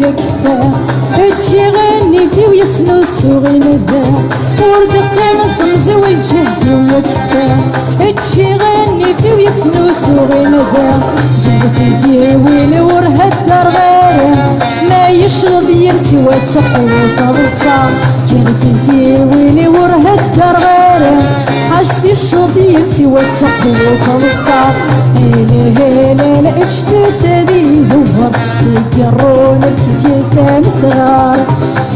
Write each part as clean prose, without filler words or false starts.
ويكفى تجي غني فيه ويتنوس وغندا ورد قيمة ثمزة والجهد ويكفى تجي غني فيه ويتنوس وغندا جهد زيوين ورها الدار غيره ما يشرد يرسي وتقوى فرصة جهد زيوين ورها الدار غيره عشتي الشرد يرسي وتقوى فرصة هلا هلا اجتت هذي دور يقرون كيف يسال صغار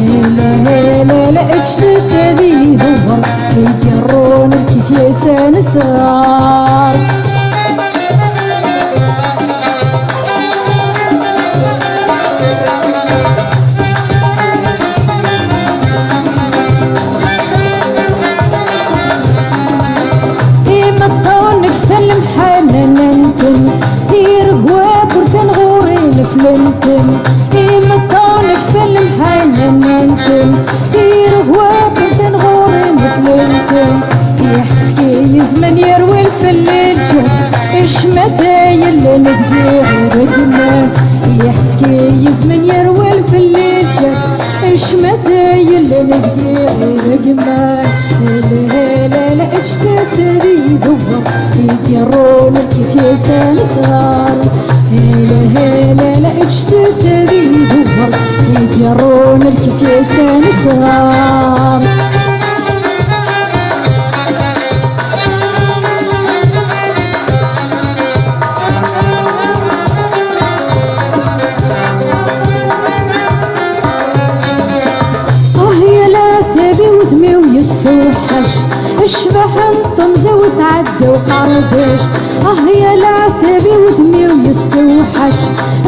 هلا هلا اجتت هذي دور يقرون كيف يسال صغار فلنتم يمطونك في المحنن انتم يرهواك في نغورين فلنتم يحسكي يزمن يروي الفلجة اش متى يلا نبدي رقمه يحسكي يزمن يروي الفلجة اش متى يلا نبدي رقمه هلا لا اجتت هذي دور يقرون كيف يسال صغار هلا هلا لا اجتت هذي دور يقرون كيف يسال صغار ويسوحش اشبح انطم زوت عدى وقردش يا العتبي ودمي ويسوحش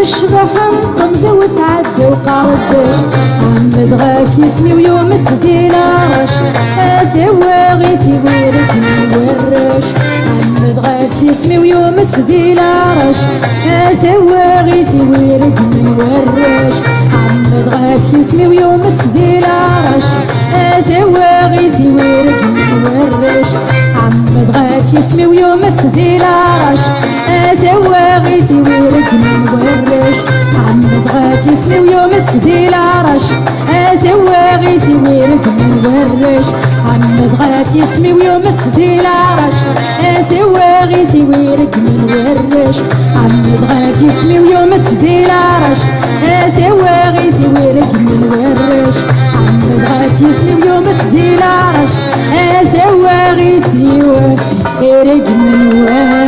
اشبح انطم زوت عدى وقردش عمد غاف يسمي ويوم سديلارش هذا واغيتي ويركني ورش عمد غاف يسمي ويوم سديلارش هذا واغيتي ويركني ورش عمد غاف يسمي ويوم سديلارش هذا واغيتي ويركني ورش عمد غاف يسمي ويوم سديلارش هذا واغيتي ويركني ورش عمد غاف يسمي ويوم سديلارش هذا واغيتي ويركني ورش عمد غاف يسمي ويوم سديلارش هذا واغيتي ويركني ورش عمد غاف يسمي ويوم سديلارش هذا واغيتي ويركني ورش عمد غاف يسمي ويوم سديلارش هذا واغيتي ويركني ورش